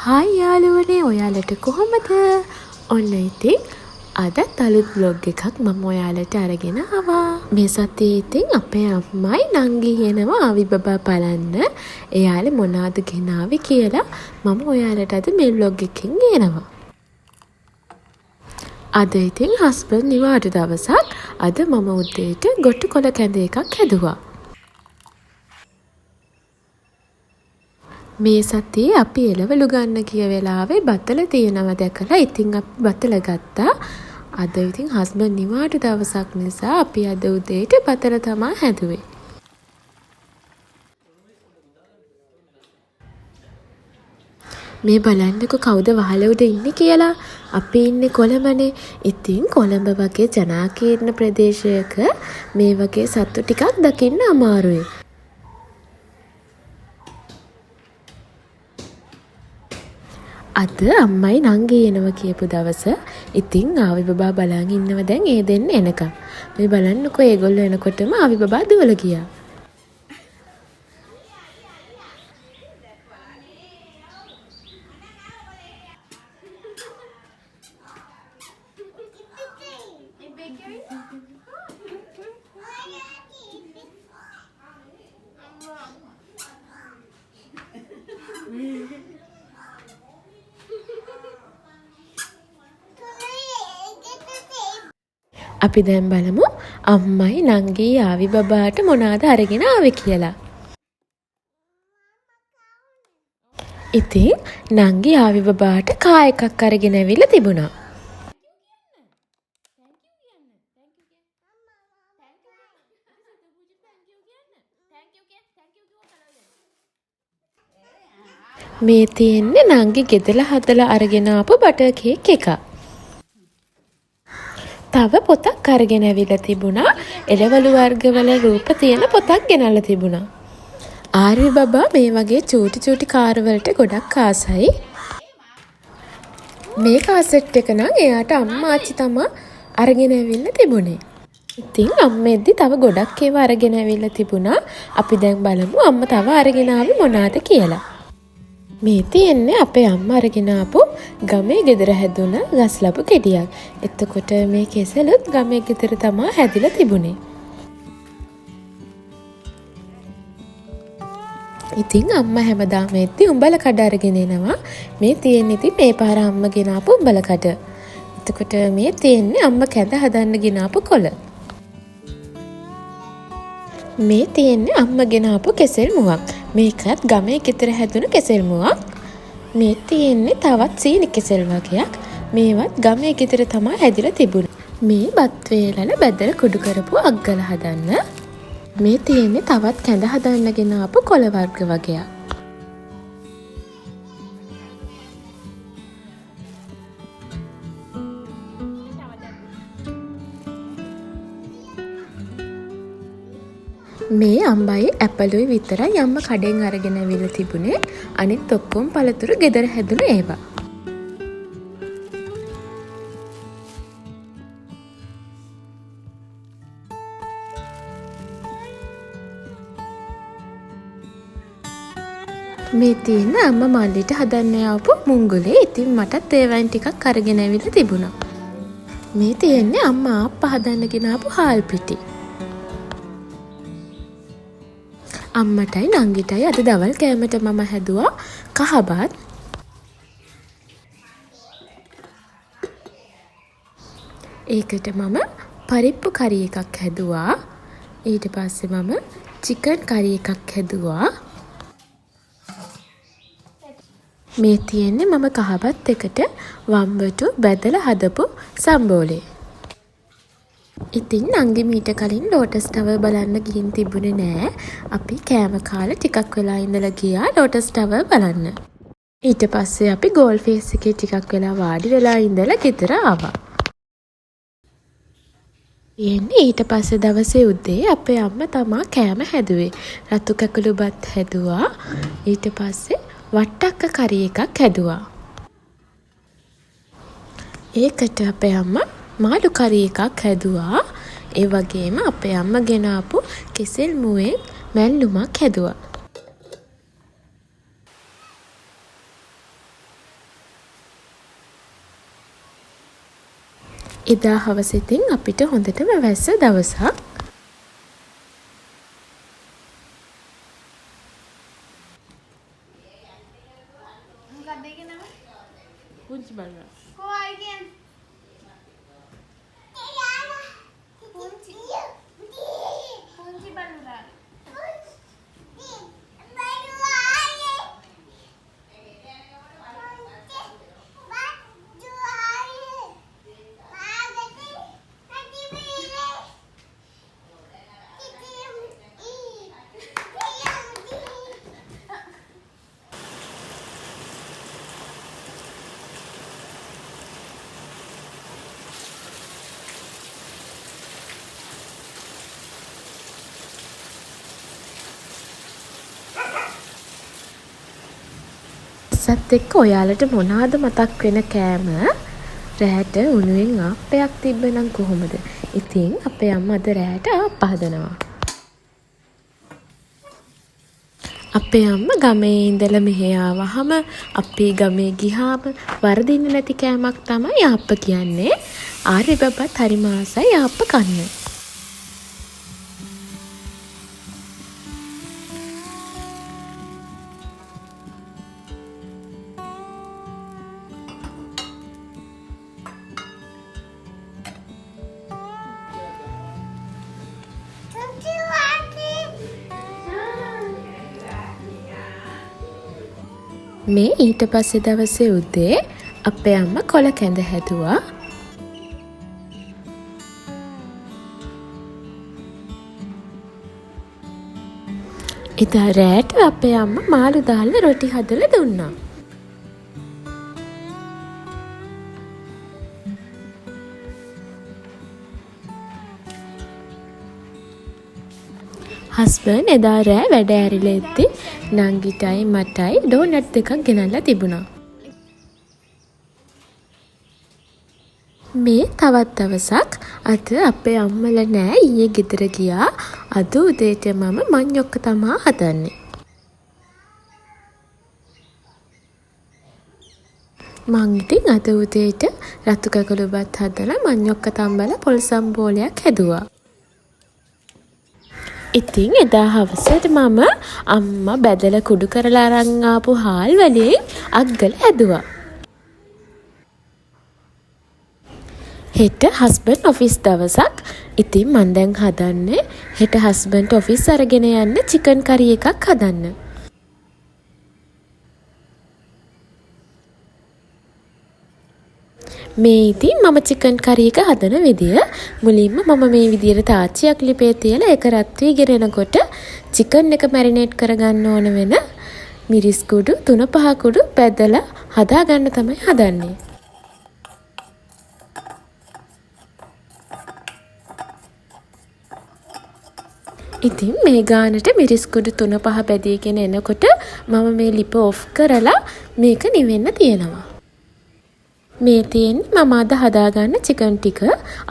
Hi යාළුවනේ ඔයාලට කොහොමද? ඔන්න ඉතින් අදත් අලුත් vlog එකක් මම ඔයාලට අරගෙන ආවා. මේ සතියේ ඉතින් අපේ අම්මයි නංගි එනවා ආවි බබා බලන්න. එයාලා මොනවද ගෙනාවේ කියලා මම ඔයාලට අද මේ vlog එකකින් කියනවා. අද ඉතින් හස්බන්ඩ් නිවාඩු දවසක්. අද මම උදේට ගොටු කොළ කැඳ එකක් හැදුවා. මේ සතියේ අපි එළවලු ගන්න කිය වෙලාවේ බතල තියෙනවා දැකලා ඉතින් අපි බතල ගත්තා. අද ඉතින් හස්බන්ඩ් නිවාඩු දවසක් නිසා අපි අද උදේට බතල තමයි හැදුවේ. මේ බලන්නකො කවුද වහල උඩ ඉන්නේ කියලා. අපි ඉන්නේ කොළඹනේ. ඉතින් කොළඹ වගේ ජනාකීර්ණ ප්‍රදේශයක මේ වගේ සත්තු ටිකක් දකින්න අමාරුයි. අද අම්මයි නංගි එනවා කියපු දවස. ඉතින් ආවි බබා බලන් ඉන්නව දැන් ඒ දෙන්න එනකම්. මේ බලන්නකෝ ඒගොල්ලෝ එනකොටම ආවි බබා දුවලා ගියා. අපි දැන් බලමු අම්මයි නංගි ආවි බබාට මොනවාද අරගෙන ආවේ කියලා. ඉතින් නංගි ආවි බබාට කා එකක් අරගෙන ඇවිල්ලා තිබුණා. මේ තියෙන්නේ නංගි ගෙදලා හදලා අරගෙන ආපු බටර් කේක් එකක්. තව පොතක් අරගෙන ඇවිල්ලා තිබුණා. එළවලු වර්ගවල රූප තියෙන පොතක් ගෙනල්ලා තිබුණා. ආර්ය බබා මේ වගේ චූටි කාර් වලට ගොඩක් ආසයි. මේ කාසට් එක නම් එයාට අම්මා ආච්චි තමයි අරගෙන ඇවිල්ලා තිබුණේ. ඉතින් අම්මෙද්දි තව ගොඩක් ඒවා අරගෙන ඇවිල්ලා තිබුණා. අපි දැන් බලමු අම්මා තව අරගෙන ආවේ මොනවාද කියලා. මේ තියෙන්නේ අපේ අම්මා අරගෙන ආපු ගමේ ගෙදර හැදුන ගස්ලබු ගෙඩියක්. එතකොට මේ කෙසලුත් ගමේ ගෙදර තමයි හැදිලා තිබුණේ. ඉතින් අම්මා හැමදාම එද්දි උඹල කඩ අරගෙන එනවා. මේ තියෙන්නේ ඉතින් මේ පාර අම්මා ගෙන ආපු උඹල කඩ. එතකොට මේ තියෙන්නේ අම්මා කැඳ හදන්න ගෙන ආපු කොළ. මේ තියෙන්නේ අම්මා ගෙන ආපු කෙසෙල් මුවක්. මේකත් ගමේ ගෙදර හැදුණු කෙසෙල් මුවක්. මේ තියෙන්නේ තවත් සීනි කෙසෙල් වගේක්. මේවත් ගමේ ගෙදර තමයි හැදිලා තිබුණේ. මේ බත් වේලල බැදලා කුඩු කරපු අග්ගල හදන්න. මේ තියෙන්නේ තවත් කැඳ හදන්න ගෙන ආපු කොළ වර්ග වගේක්. මේ අම්බයි ඇපලුයි විතරයි අම්ම කඩෙන් අරගෙන ඇවිල්ලා තිබුණේ. අනිත් ඔක්කොම පළතුරු ගෙදර හැදුණු ඒවා. මේ තියෙන අම්මා මල්ලිට හදන්න ආපු මුංගුලේ. ඉතින් මටත් ඒවයින් ටිකක් අරගෙන ඇවිල්ලා තිබුණා. මේ තියෙන්නේ අම්මා ආප්පා හදන්න ගෙන ආපු හාල් පිටි. අම්මටයි නංගිටයි අද දවල් කෑමට මම හැදුවා කහබත්. ඒකට මම පරිප්පු කරි එකක් හැදුවා. ඊට පස්සේ මම චිකන් කරි එකක් හැදුවා. මේ තියෙන්නේ මම කහබත් එකට වම්බටු බැදලා හදපු සම්බෝලේ. ඉතින් නංගි මීට කලින් ලෝටස් ටවර් බලන්න ගිහින් තිබුණේ නෑ. අපි කෑම කාලා ටිකක් වෙලා ඉඳලා ගියා ලෝටස් ටවර් බලන්න. ඊට පස්සේ අපි ගෝල් ෆේස් එකේ ටිකක් වෙලා වාඩි වෙලා ඉඳලා ගෙදර ආවා. ඊට පස්සේ දවසේ උදේ අපේ අම්මා තමා කෑම හැදුවේ. රතු කැකුළු බත් හැදුවා. ඊට පස්සේ වට්ටක්ක කරි එකක් හැදුවා. ඒකට අපේ අම්මා මාළු කරි එකක් හැදුවා. ඒ වගේම අපේ අම්මා ගෙන ආපු කෙසෙල් මුවෙන් මැල්ලුමක් හැදුවා. එදා හවස ඉතින් අපිට හොඳටම වැස්ස දවසක්. පුංචි බල්ලා. සත් එක්ක ඔයාලට මොනවාද මතක් වෙන කෑම? රෑට උණුවෙන් ආප්පයක් තිබ්බනම් කොහොමද? ඉතින් අපේ අම්මා අද රෑට ආප්ප හදනවා. අපේ අම්මා ගමේ ඉඳලා මෙහෙ ආවහම අපි ගමේ ගිහාම වරදින්න නැති කෑමක් තමයි ආප්ප කියන්නේ. ආර්ය බබත් හරිම ආසයි ආප්ප කන්න. මේ ඊට පස්සේ දවසේ උදේ අපේ අම්මා කොළ කැඳ හැදුවා. එදා රෑට අපේ අම්මා මාළු දාලා රොටි හදලා දුන්නා. හස්බන්ඩ් එදා රෑ වැඩ ඇරිලා එද්දි නංගිටයි මටයි ඩෝනට් දෙකක් ගෙනල්ලා තිබුණා. මේ තවත් දවසක් අද අපේ අම්මලා නෑ ඊයේ ගෙදර ගියා. අද උදේට මම මඤ්ඤොක්ක තමා හදන්නේ. මං ඉතින් අද උදේට රතු කැකුළු බත් හදලා මඤ්ඤොක්ක තම්බලා පොල් සම්බෝලයක් හැදුවා. ඉතින් එදා හවසට මම අම්මා බැදලා කුඩු කරලා අරන් ආපු හාල් වලින් අග්ගල හැදුවා. හෙට හස්බන්ඩ් ඔෆිස් දවසක්. ඉතින් මං දැන් හදන්නේ හෙට හස්බන්ඩ් ඔෆිස් අරගෙන යන්න චිකන් කරි එකක් හදන්න. මේ ඉතින් මම චිකන් කරි එක හදන විදිය මුලින්ම මම මේ විදියට තාච්චියක් ලිපේ තියලා ඒක රත් වීගෙන එනකොට චිකන් එක මැරිනේට් කරගන්න ඕන වෙන මිරිස් කුඩු 3-5 කුඩු බෙදලා හදාගන්න තමයි හදන්නේ. ඉතින් මේ ගානට මිරිස් කුඩු 3-5 බෙදීගෙන එනකොට මම මේ ලිප ඔෆ් කරලා මේක නිවෙන්න තියෙනවා. මේ තියෙන්නේ මම අද හදාගන්න චිකන් ටික.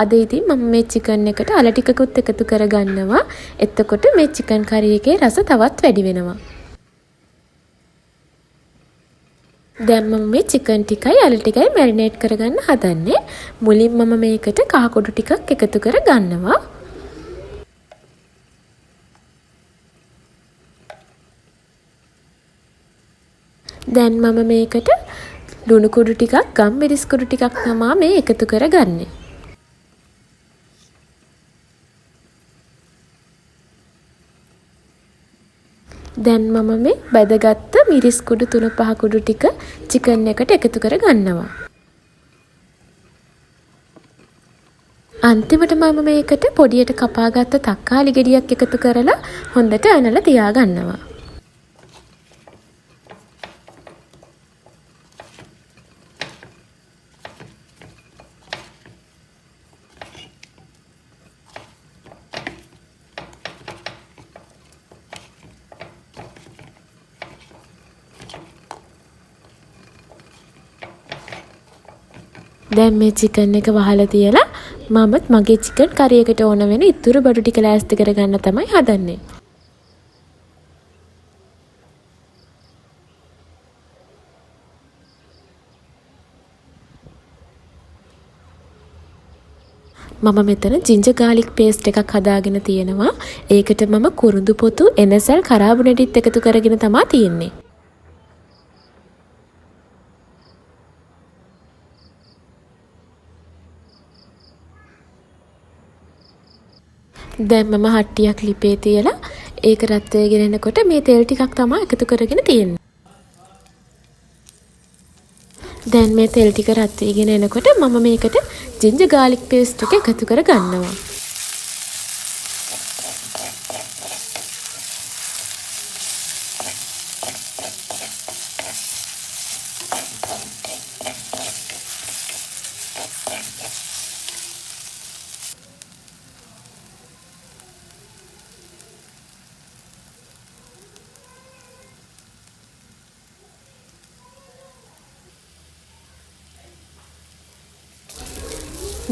අද ඉතින් මම මේ චිකන් එකට අල ටිකකුත් එකතු කරගන්නවා. එතකොට මේ චිකන් කරි එකේ රස තවත් වැඩි වෙනවා. දැන් මම මේ චිකන් ටිකයි අල ටිකයි මැරිනේට් කරගන්න හදන්නේ. මුලින් මම මේකට කහ කුඩු ටිකක් එකතු කරගන්නවා. දැන් මම මේකට ලුණු කුඩු ටිකක් ගම් මිරිස් කුඩු ටිකක් තමයි මේ එකතු කරගන්නේ. දැන් මම මේ බැදගත්ත මිරිස් කුඩු 3-5 කුඩු ටික චිකන් එකට එකතු කරගන්නවා. අන්තිමට මම මේකට පොඩියට කපාගත්ත තක්කාලි ගෙඩියක් එකතු කරලා හොඳට අනලා තියාගන්නවා. දැන් මේ චිකන් එක වහලා තියලා මමත් මගේ චිකන් කරි එකට ඕන වෙන ඉතුරු බඩු ටික ලෑස්ති කරගන්න තමයි හදන්නේ. මම මෙතන ජින්ජර් ගාලික් පේස්ට් එකක් හදාගෙන තියෙනවා. ඒකට මම කුරුඳු පොතු, එනසල්, කරාබුනෙටිත් එකතු කරගෙන තමයි තියෙන්නේ. දැන් මම හට්ටියක් ලිපේ තියලා ඒක රත් වෙගෙන එනකොට මේ තෙල් ටිකක් තමයි එකතු කරගෙන තියෙන්නේ. දැන් මේ තෙල් ටික රත් වෙගෙන එනකොට මම මේකට ජින්ජර් ගාලික් පේස්ට් එක එකතු කර ගන්නවා.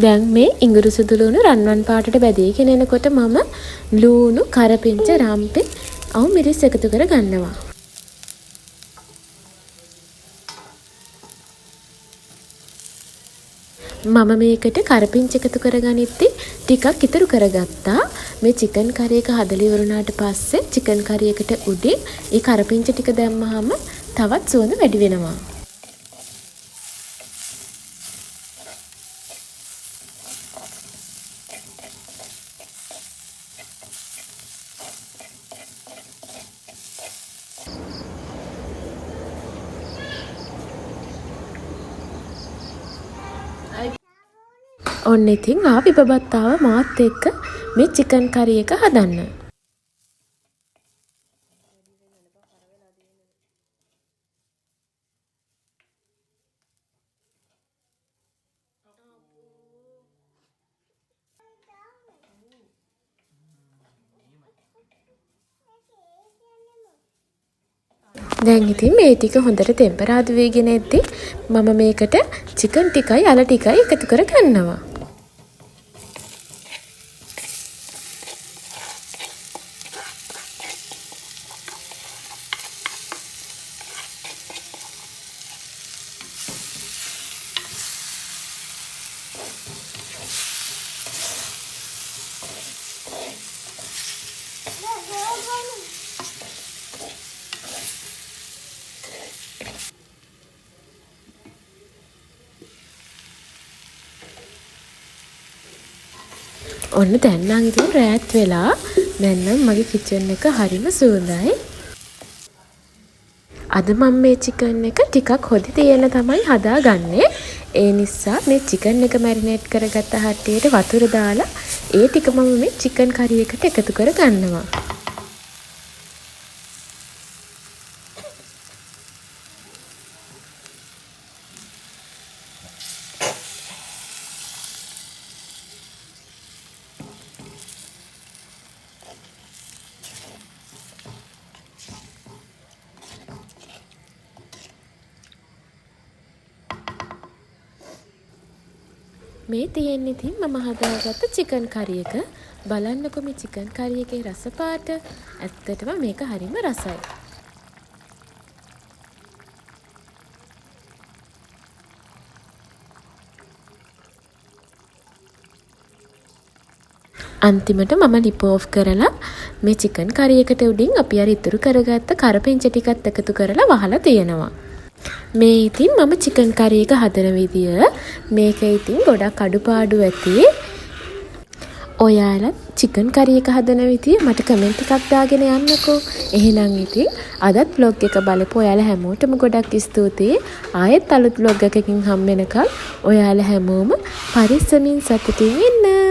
දැන් මේ ඉඟුරු සුදු ලුණු රන්වන් පාටට බැදීගෙන එනකොට මම ලුණු, කරපිංච, රම්පෙ, අවු මිරිස් එකතු කර ගන්නවා. මම මේකට කරපිංච එකතු කරගනිද්දි ටිකක් ඉතුරු කරගත්තා. මේ චිකන් කරි එක හදලා ඉවරුණාට පස්සේ චිකන් කරි එකට උඩින් ඒ කරපිංච ටික දැම්මහම තවත් සුවඳ වැඩි වෙනවා. ඔන්න ඉතින් ආපි බබත්තාව මාත් එක්ක මේ චිකන් කරි එක හදන්න. දැන් ඉතින් මේ ටික හොඳට ටෙම්පරාදු වෙගෙන එද්දි මම මේකට චිකන් ටිකයි අල ටිකයි එකතු කර ගන්නවා. ඔන්න දැන් නම් ඉතින් රෑත් වෙලා දැන් නම් මගේ කිචන් එක හරිම සුවඳයි. අද මම මේ චිකන් එක ටිකක් හොදි තියලා තමයි හදාගන්නේ. ඒ නිසා මේ චිකන් එක මැරිනේට් කරගත්ත හට්ටියට වතුර දාලා ඒ ටික මම මේ චිකන් කරි එකට එකතු කර ගන්නවා. මේ තියෙන්නේ ඉතින් මම හදාගත්ත චිකන් කරි එක. බලන්නකො මේ චිකන් කරි එකේ රස පාට. ඇත්තටම මේක හරිම රසයි. අන්තිමට මම ලිප් ඕෆ් කරලා මේ චිකන් කරි එකට උඩින් අපි අර ඉතුරු කරගත්ත කරපිංච ටිකත් එකතු කරලා වහලා තියෙනවා. මේ ඉතින් මම චිකන් කරි එක හදන විදිය. මේක ඉතින් ගොඩක් අඩුපාඩු ඇති. ඔයාලා චිකන් කරි එක හදන විදිය මට කමෙන්ට් එකක් දාගෙන යන්නකෝ. එහෙනම් ඉතින් අදත් vlog එක බලපු ඔයාලා හැමෝටම ගොඩක් ස්තුතියි. ආයෙත් අලුත් vlog එකකින් හම්බ වෙනකම් ඔයාලා හැමෝම පරිස්සමින් සතුටින් ඉන්න.